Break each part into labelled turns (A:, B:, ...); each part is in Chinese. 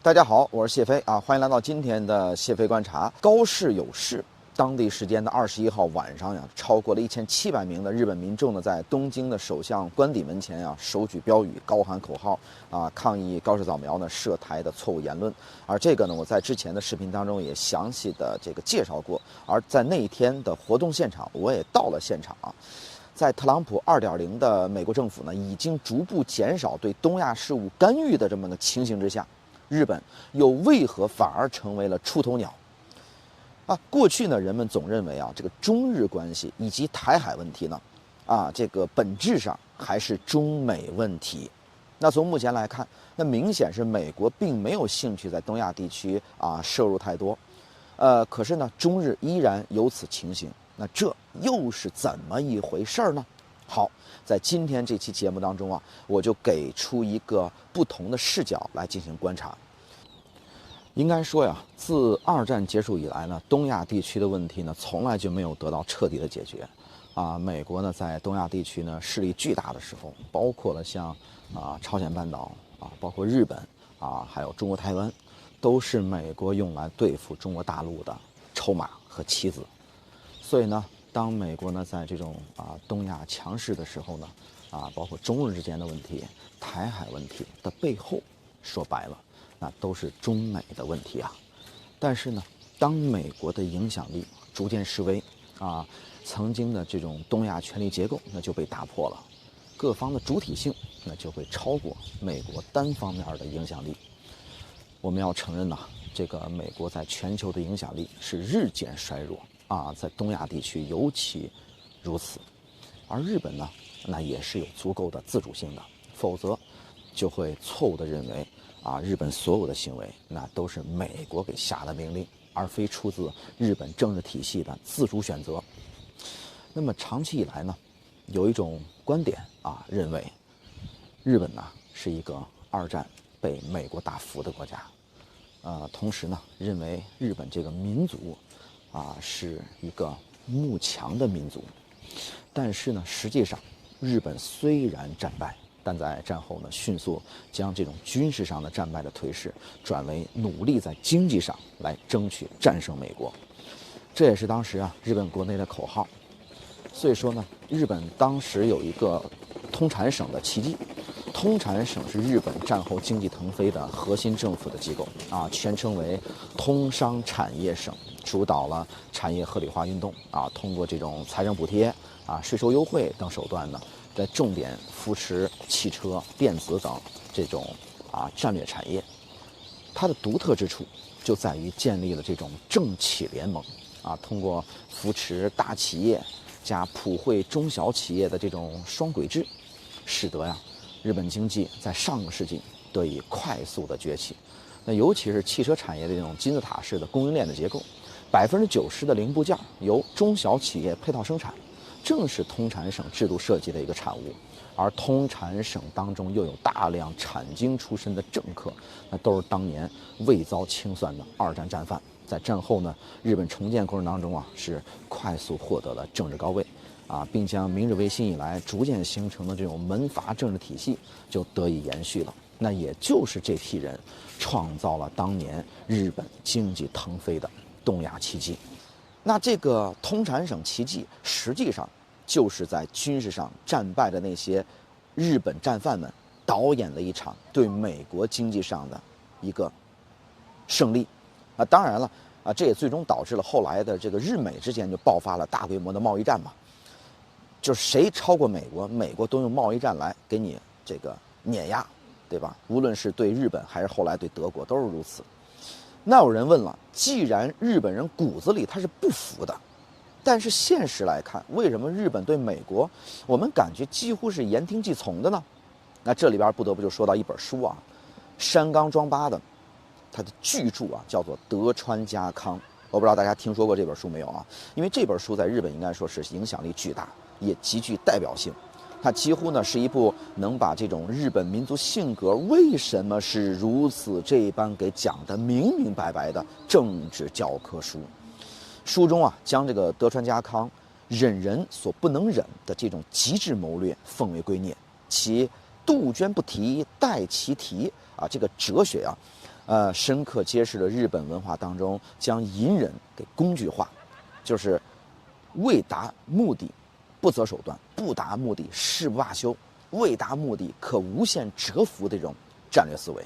A: 大家好，我是谢飞啊，欢迎来到今天的谢飞观察。高市有事，当地时间的21号晚上呀，超过了1700名的日本民众呢，在东京的首相官邸门前手举标语，高喊口号抗议高市早苗呢涉台的错误言论。而这个呢，我在之前的视频当中也详细的介绍过。而在那一天的活动现场，我也到了现场啊。在特朗普2.0的美国政府呢，已经逐步减少对东亚事务干预的这么个情形之下，日本又为何反而成为了出头鸟？过去呢，人们总认为这个中日关系以及台海问题呢，这个本质上还是中美问题。那从目前来看，那明显是美国并没有兴趣在东亚地区摄入太多，可是呢，中日依然有此情形。那这又是怎么一回事呢？好，在今天这期节目当中我就给出一个不同的视角来进行观察。应该说自2战结束以来呢，东亚地区的问题呢，从来就没有得到彻底的解决。美国呢，在东亚地区呢势力巨大的时候，包括了像朝鲜半岛包括日本还有中国台湾，都是美国用来对付中国大陆的筹码和棋子。所以呢，当美国呢在这种东亚强势的时候呢，包括中日之间的问题、台海问题的背后，说白了，那都是中美的问题但是呢，当美国的影响力逐渐式微曾经的这种东亚权力结构那就被打破了，各方的主体性那就会超过美国单方面的影响力。我们要承认这个美国在全球的影响力是日渐衰弱在东亚地区尤其如此。而日本呢，那也是有足够的自主性的，否则就会错误地认为日本所有的行为那都是美国给下的命令，而非出自日本政治体系的自主选择。那么长期以来呢，有一种观点认为日本呢是一个2战被美国打服的国家，同时呢认为日本这个民族是一个慕强的民族。但是呢，实际上日本虽然战败，但在战后呢，迅速将这种军事上的战败的颓势转为努力在经济上来争取战胜美国，这也是当时日本国内的口号。所以说呢，日本当时有一个通产省的奇迹。通产省是日本战后经济腾飞的核心政府的机构全称为通商产业省，主导了产业合理化运动通过这种财政补贴税收优惠等手段呢，在重点扶持汽车、电子等这种战略产业。它的独特之处就在于建立了这种政企联盟通过扶持大企业加普惠中小企业的这种双轨制，使得日本经济在上个世纪得以快速的崛起。那尤其是汽车产业的这种金字塔式的供应链的结构，90%的零部件由中小企业配套生产，正是通产省制度设计的一个产物。而通产省当中又有大量产经出身的政客，那都是当年未遭清算的2战战犯。在战后呢，日本重建过程当中是快速获得了政治高位并将明治维新以来逐渐形成的这种门阀政治体系就得以延续了。那也就是这批人创造了当年日本经济腾飞的东亚奇迹。那这个通产省奇迹实际上就是在军事上战败的那些日本战犯们导演了一场对美国经济上的一个胜利当然了这也最终导致了后来的这个日美之间就爆发了大规模的贸易战嘛，就是谁超过美国，美国都用贸易战来给你这个碾压，对吧？无论是对日本还是后来对德国都是如此。那有人问了，既然日本人骨子里他是不服的，但是现实来看，为什么日本对美国我们感觉几乎是言听计从的呢？那这里边不得不就说到一本书山冈庄八的他的巨著叫做《德川家康》。我不知道大家听说过这本书没有因为这本书在日本应该说是影响力巨大，也极具代表性。它几乎呢是一部能把这种日本民族性格为什么是如此这般给讲得明明白白的政治教科书。书中将这个德川家康忍人所不能忍的这种极致谋略奉为圭臬，其杜鹃不啼，待其啼这个哲学深刻揭示了日本文化当中将隐忍给工具化，就是为达目的不择手段，不达目的誓不罢休，为达目的可无限折服的这种战略思维。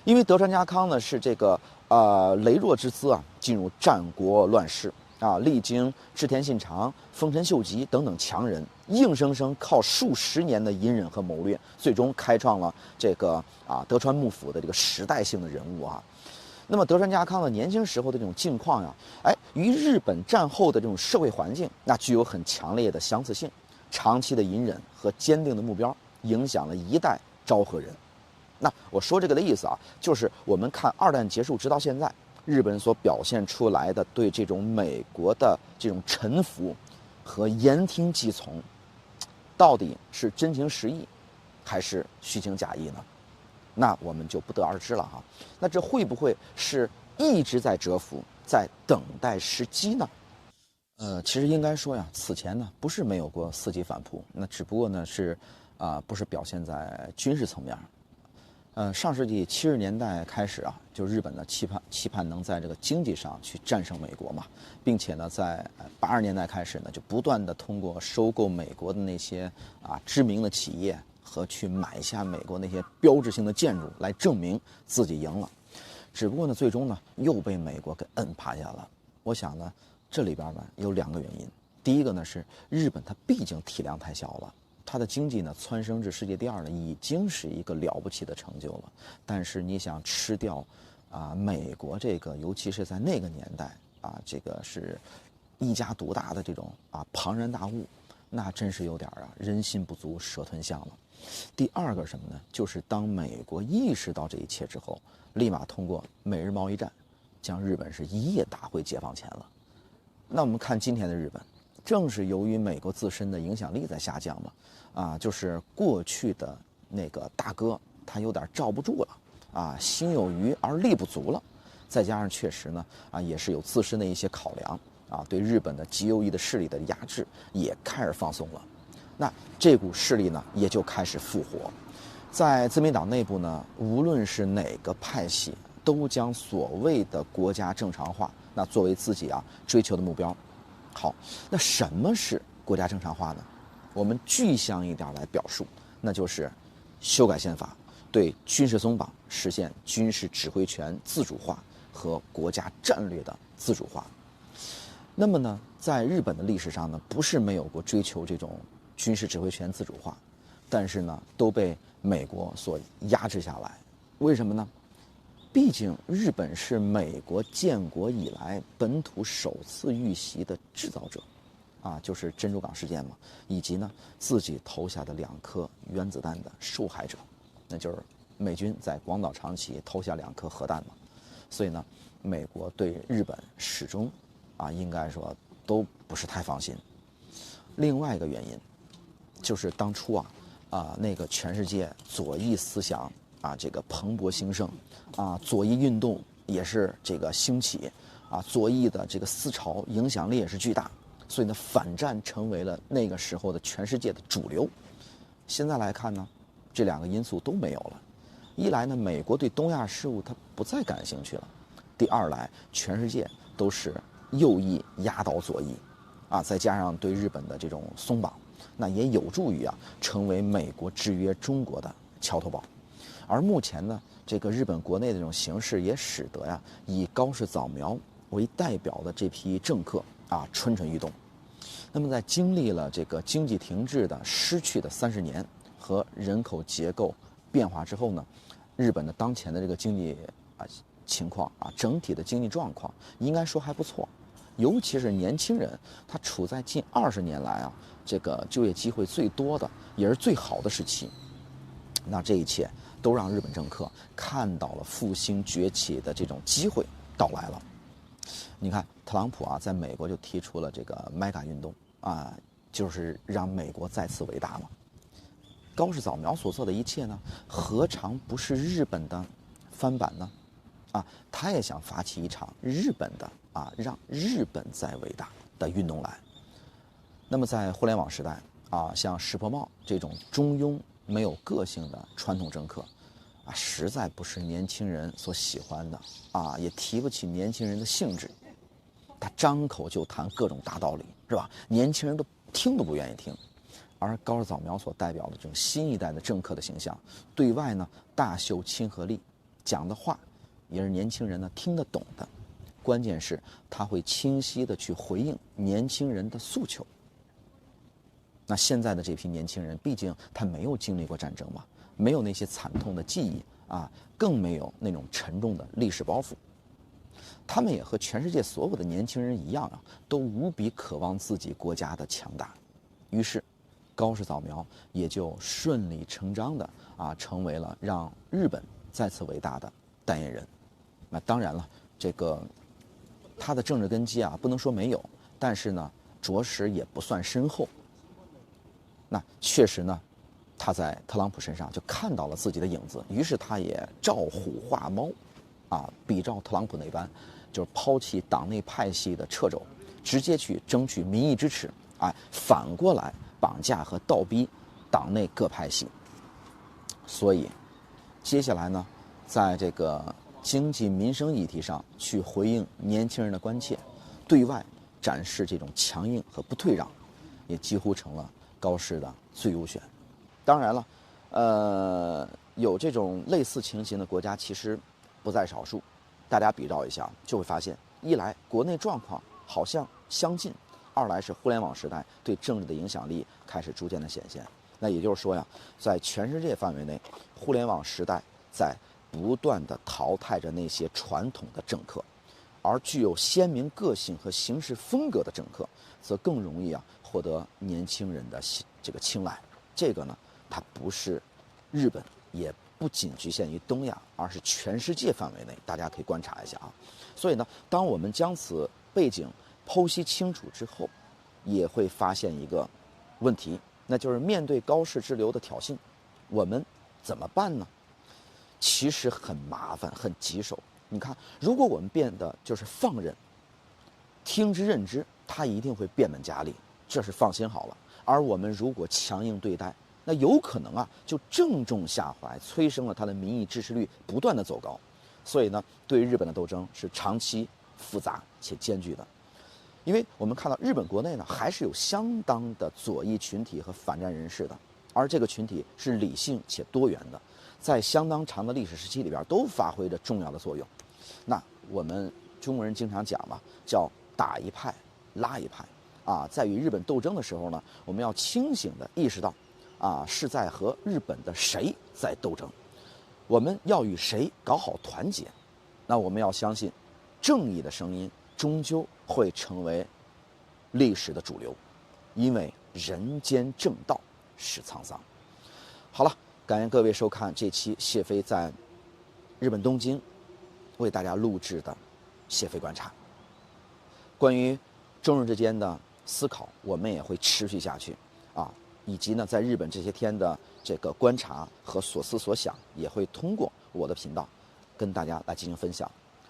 A: 因为德川家康呢是这个羸弱之姿啊，进入战国乱世啊，历经织田信长、丰臣秀吉等等强人，硬生生靠数十年的隐忍和谋略，最终开创了这个德川幕府的这个时代性的人物啊。那么德川家康的年轻时候的这种境况呀，与日本战后的这种社会环境那具有很强烈的相似性。长期的隐忍和坚定的目标，影响了一代昭和人。那我说这个的意思啊，就是我们看二战结束直到现在，日本所表现出来的对这种美国的这种臣服和言听计从，到底是真情实意，还是虚情假意呢？那我们就不得而知了哈。那这会不会是一直在蛰伏，在等待时机呢？其实应该说呀，此前呢不是没有过4级反扑，那只不过呢是不是表现在军事层面。上世纪70年代开始啊，就日本呢期盼能在这个经济上去战胜美国嘛，并且呢在80年代开始呢，就不断的通过收购美国的那些知名的企业和去买下美国那些标志性的建筑来证明自己赢了。只不过呢，最终呢又被美国给摁趴下了。我想呢，这里边呢有2个原因。第一个呢是日本它毕竟体量太小了。它的经济呢蹿升至世界第2呢，已经是一个了不起的成就了。但是你想吃掉美国这个，尤其是在那个年代这个是一家独大的这种庞然大物，那真是有点人心不足蛇吞象了。第2个什么呢？就是当美国意识到这一切之后，立马通过美日贸易战，将日本是一夜打回解放前了。那我们看今天的日本，正是由于美国自身的影响力在下降嘛。就是过去的那个大哥，他有点罩不住了心有余而力不足了。再加上确实呢也是有自身的一些考量对日本的极右翼的势力的压制也开始放松了。那这股势力呢也就开始复活。在自民党内部呢，无论是哪个派系，都将所谓的国家正常化那作为自己追求的目标。好，那什么是国家正常化呢？我们具象一点来表述，那就是修改宪法，对军事松绑，实现军事指挥权自主化和国家战略的自主化。那么呢，在日本的历史上呢，不是没有过追求这种军事指挥权自主化，但是呢，都被美国所压制下来。为什么呢？毕竟日本是美国建国以来本土首次遇袭的制造者。就是珍珠港事件嘛，以及呢自己投下的2颗原子弹的受害者，那就是美军在广岛、长崎投下2颗核弹嘛。所以呢，美国对日本始终应该说都不是太放心。另外一个原因，就是当初那个全世界左翼思想这个蓬勃兴盛左翼运动也是这个兴起左翼的这个思潮影响力也是巨大。所以呢，反战成为了那个时候的全世界的主流。现在来看呢，这2个因素都没有了。一来呢，美国对东亚事务它不再感兴趣了；第2来，全世界都是右翼压倒左翼，再加上对日本的这种松绑，那也有助于成为美国制约中国的桥头堡。而目前呢，这个日本国内的这种形势也使得以高市早苗为代表的这批政客蠢蠢欲动。那么在经历了这个经济停滞的失去的30年和人口结构变化之后呢，日本的当前的这个经济情况整体的经济状况应该说还不错。尤其是年轻人，他处在近20年来这个就业机会最多的也是最好的时期。那这一切都让日本政客看到了复兴崛起的这种机会到来了。你看，特朗普在美国就提出了这个 MAGA 运动就是让美国再次伟大嘛。高市早苗所做的一切呢，何尝不是日本的翻版呢？他也想发起一场日本的让日本再伟大的运动来。那么在互联网时代像石破茂这种中庸没有个性的传统政客啊，实在不是年轻人所喜欢的啊，也提不起年轻人的兴致。他张口就谈各种大道理，是吧？年轻人都听都不愿意听。而高市早苗所代表的这种新一代的政客的形象，对外呢大秀亲和力，讲的话也是年轻人呢听得懂的。关键是他会清晰地去回应年轻人的诉求。那现在的这批年轻人，毕竟他没有经历过战争嘛，没有那些惨痛的记忆啊，更没有那种沉重的历史包袱。他们也和全世界所有的年轻人一样啊，都无比渴望自己国家的强大。于是，高市早苗也就顺理成章的啊，成为了让日本再次伟大的代言人。那当然了，这个他的政治根基啊，不能说没有，但是呢，着实也不算深厚。那确实呢，他在特朗普身上就看到了自己的影子，于是他也照虎画猫，啊，比照特朗普那般，就是抛弃党内派系的掣肘，直接去争取民意支持，哎，反过来绑架和倒逼党内各派系。所以，接下来呢，在这个经济民生议题上去回应年轻人的关切，对外展示这种强硬和不退让，也几乎成了高市的最优选。当然了，有这种类似情形的国家其实不在少数。大家比照一下，就会发现，一来国内状况好像相近，二来是互联网时代对政治的影响力开始逐渐的显现。那也就是说呀，在全世界范围内，互联网时代在不断的淘汰着那些传统的政客，而具有鲜明个性和行事风格的政客，则更容易获得年轻人的这个青睐。这个呢，它不是日本，也不仅局限于东亚，而是全世界范围内，大家可以观察一下啊。所以呢，当我们将此背景剖析清楚之后，也会发现一个问题，那就是面对高市之流的挑衅，我们怎么办呢？其实很麻烦，很棘手。你看，如果我们变得就是放任、听之任之，他一定会变本加厉，这是放心好了。而我们如果强硬对待，那有可能就正中下怀，催生了他的民意支持率不断的走高。所以呢，对于日本的斗争是长期、复杂且艰巨的。因为我们看到日本国内呢，还是有相当的左翼群体和反战人士的，而这个群体是理性且多元的，在相当长的历史时期里边都发挥着重要的作用。那我们中国人经常讲嘛，叫打一派拉一派啊，在与日本斗争的时候呢，我们要清醒地意识到是在和日本的谁在斗争，我们要与谁搞好团结。那我们要相信，正义的声音终究会成为历史的主流，因为人间正道是沧桑。好了，感谢各位收看这期谢飞在日本东京为大家录制的谢飞观察。关于中日之间的思考，我们也会持续下去以及呢，在日本这些天的这个观察和所思所想，也会通过我的频道跟大家来进行分享。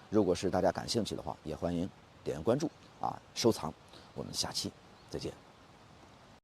A: 如果是大家感兴趣的话，也欢迎点关注收藏。我们下期再见。